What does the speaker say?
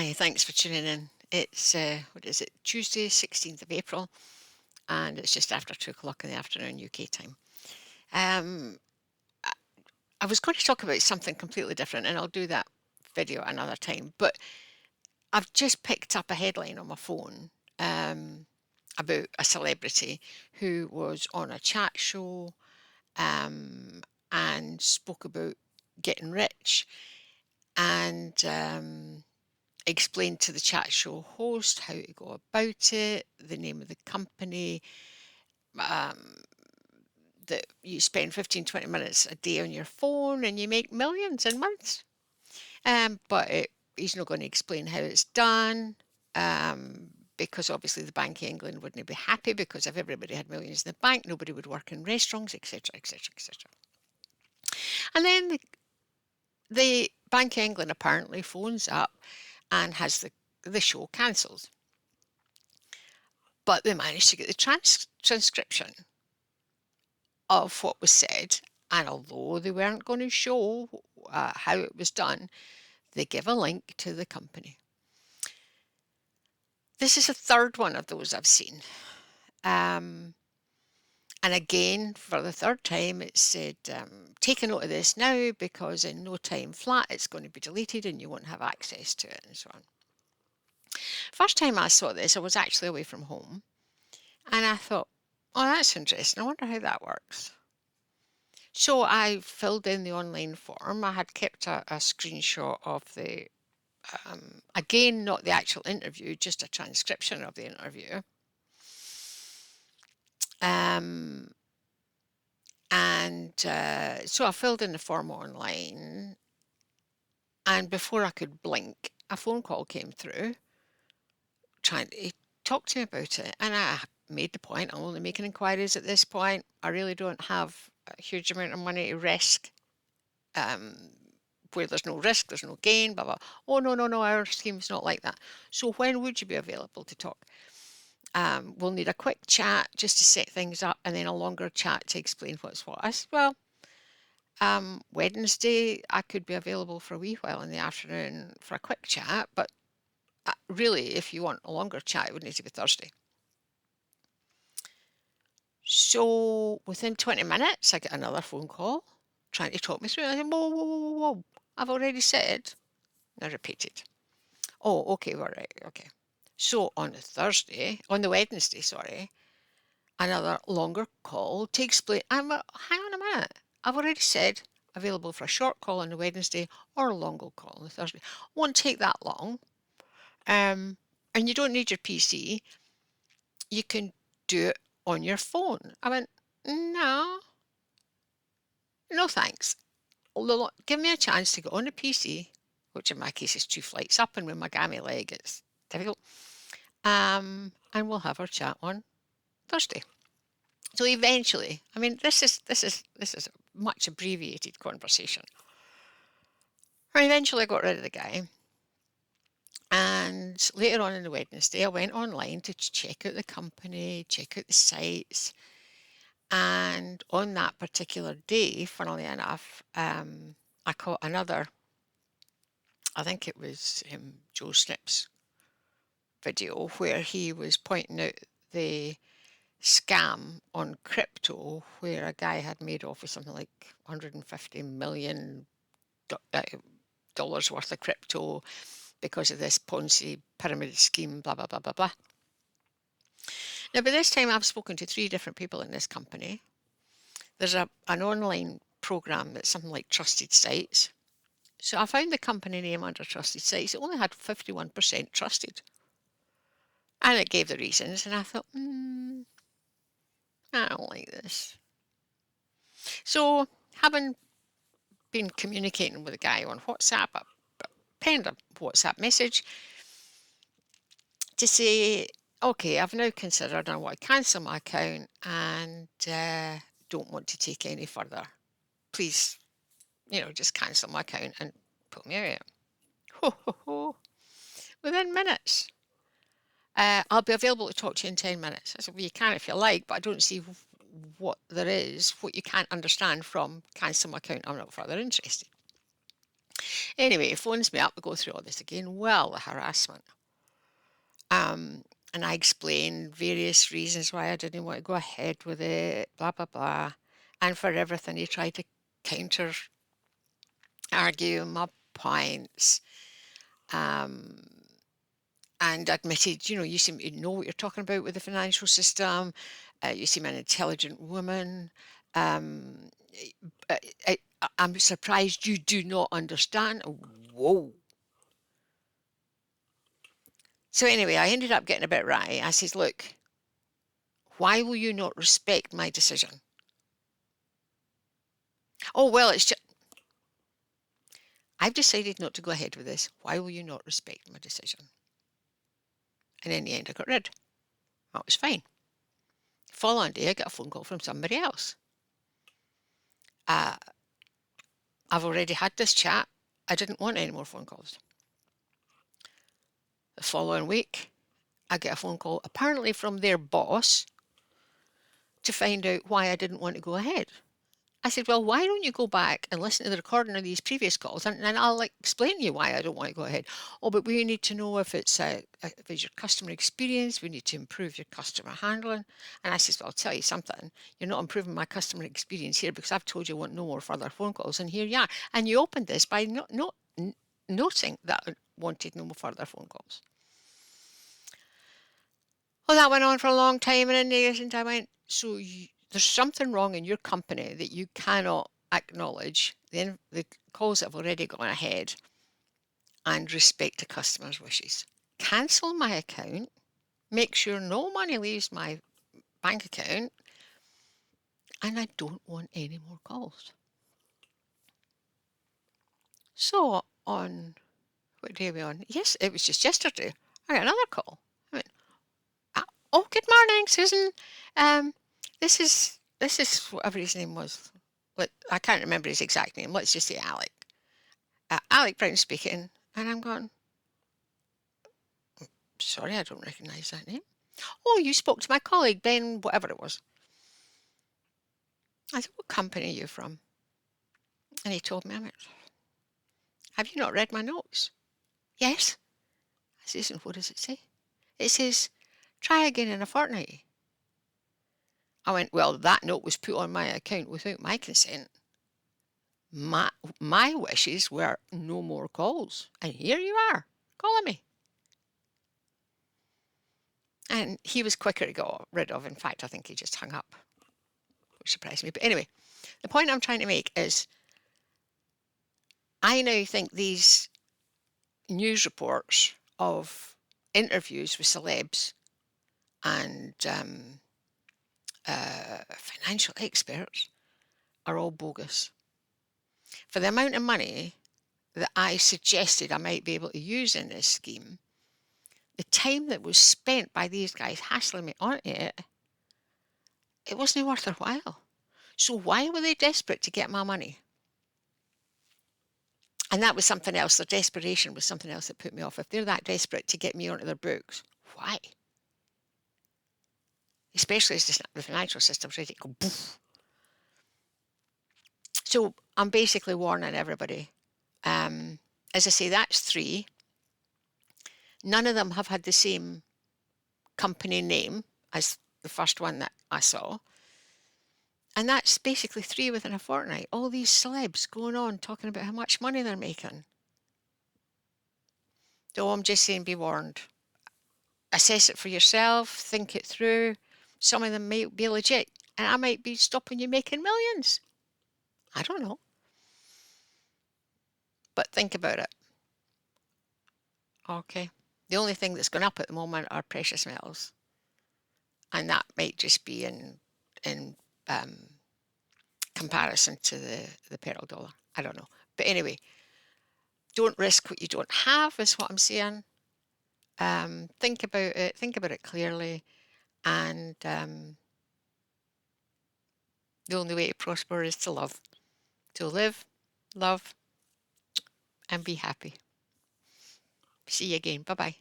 Hi, thanks for tuning in. It's what is it? Tuesday, 16th of April, and it's just after 2 o'clock in the afternoon UK time. Um, I I was going to talk about something completely different, and I'll do that video another time. But I've just picked up a headline on my phone about a celebrity who was on a chat show um, and spoke about getting rich and explained to the chat show host how to go about it, the name of the company, um, that you spend 15, 20 minutes a day on your phone and you make millions in months. He's not going to explain how it's done because obviously the Bank of England wouldn't be happy because if everybody had millions in the bank, nobody would work in restaurants, etc., etc., etc. And then the Bank of England apparently phones up and has the show cancelled. But they managed to get the transcription of what was said. And although they weren't going to show how it was done, they give a link to the company. This is the third one of those I've seen. Um, and again, for the third time, it said, take a note of this now because in no time flat it's going to be deleted and you won't have access to it and so on. First time I saw this, I was actually away from home and I thought, oh, that's interesting. I wonder how that works. So I filled in the online form. I had kept a screenshot of again, not the actual interview, just a transcription of the interview. Um, so I filled in the form online, and before I could blink, a phone call came through trying to talk to me about it. And I made the point, I'm only making inquiries at this point. I really don't have a huge amount of money to risk. Where there's no risk, there's no gain, blah, blah. Oh, no, no, no, our scheme's not like that. So when would you be available to talk? We'll need a quick chat just to set things up and then a longer chat to explain what's what. I said, well, Wednesday, I could be available for a wee while in the afternoon for a quick chat, but really, if you want a longer chat, it would need to be Thursday. So within 20 minutes, I get another phone call trying to talk me through it. I said, whoa, whoa, whoa, whoa, whoa. I've already said. I repeated. Oh, okay, all right, okay. So on the Wednesday, sorry, another longer call to explain. Hang on a minute. I've already said available for a short call on the Wednesday or a longer call on the Thursday. Won't take that long. And you don't need your PC. You can do it on your phone. I went, no, no thanks. Give me a chance to get on the PC, which in my case is 2 flights up, and with my gammy leg, it's difficult. And we'll have our chat on Thursday. So eventually, I mean, this is a much abbreviated conversation. I eventually got rid of the guy, and later on in the Wednesday, I went online to check out the company, check out the sites, and on that particular day, funnily enough, I caught another. I think it was Joe Snip's video where he was pointing out the scam on crypto where a guy had made off with something like $150 million dollars worth of crypto because of this Ponzi pyramid scheme, blah, blah, blah, blah, blah. Now, by this time, I've spoken to 3 different people in this company. There's an online program that's something like Trusted Sites. So I found the company name under Trusted Sites. It only had 51% trusted. And it gave the reasons, and I thought, I don't like this. So, having been communicating with a guy on WhatsApp, I penned a WhatsApp message to say, okay, I've now considered I want to cancel my account and don't want to take any further. Please, just cancel my account and put me out. Ho, ho, ho. Within minutes. I'll be available to talk to you in 10 minutes. I said, well, you can if you like, but I don't see what there is, what you can't understand from cancel my account. I'm not further interested. Anyway, he phones me up. We go through all this again. Well, the harassment. Um, and I explained various reasons why I didn't want to go ahead with it, blah, blah, blah. And for everything, he tried to counter argue my points. Um, and admitted, you seem to know what you're talking about with the financial system. You seem an intelligent woman. Um, I, I, I'm surprised you do not understand. Whoa. So anyway, I ended up getting a bit ratty. I says, look, why will you not respect my decision? Oh, well, it's just, I've decided not to go ahead with this. Why will you not respect my decision? And in the end, I got rid. That was fine. Following day, I got a phone call from somebody else. I've already had this chat. I didn't want any more phone calls. The following week, I get a phone call, apparently from their boss, to find out why I didn't want to go ahead. I said, well, why don't you go back and listen to the recording of these previous calls, and I'll explain to you why I don't want to go ahead. Oh, but we need to know if it's your customer experience. We need to improve your customer handling. And I said, well, I'll tell you something. You're not improving my customer experience here because I've told you I want no more further phone calls, and here you are. And you opened this by noting that I wanted no more further phone calls. Well, that went on for a long time, and in the end, I went, so there's something wrong in your company that you cannot acknowledge the calls that have already gone ahead and respect the customer's wishes. Cancel my account, make sure no money leaves my bank account, and I don't want any more calls. So on, what day are we on? Yes, it was just yesterday. I got another call. I went, oh, good morning, Susan. Um, this is whatever his name was. I can't remember his exact name. Let's just say Alec. Alec Brown speaking, and I'm going, sorry, I don't recognise that name. Oh, you spoke to my colleague Ben, whatever it was. I said, what company are you from? And he told me. I went, have you not read my notes? Yes. I says, and what does it say? It says, try again in a fortnight. I went, well, that note was put on my account without my consent. My wishes were no more calls. And here you are, calling me. And he was quicker to get rid of. In fact, I think he just hung up, which surprised me. But anyway, the point I'm trying to make is I now think these news reports of interviews with celebs and financial experts are all bogus. For the amount of money that I suggested I might be able to use in this scheme, the time that was spent by these guys hassling me on it, it wasn't worth their while. So why were they desperate to get my money? And that was something else. Their desperation was something else that put me off. If they're that desperate to get me onto their books, why? Especially as the financial system's ready to go poof. So I'm basically warning everybody. As I say, that's 3. None of them have had the same company name as the first one that I saw. And that's basically 3 within a fortnight. All these celebs going on talking about how much money they're making. So I'm just saying, be warned. Assess it for yourself, think it through. Some of them might be legit, and I might be stopping you making millions. I don't know. But think about it. Okay. The only thing that's gone up at the moment are precious metals. And that might just be in comparison to the pearl dollar. I don't know. But anyway, don't risk what you don't have is what I'm saying. Think about it clearly, and the only way to prosper is to love. To live, love, and be happy. See you again. Bye bye.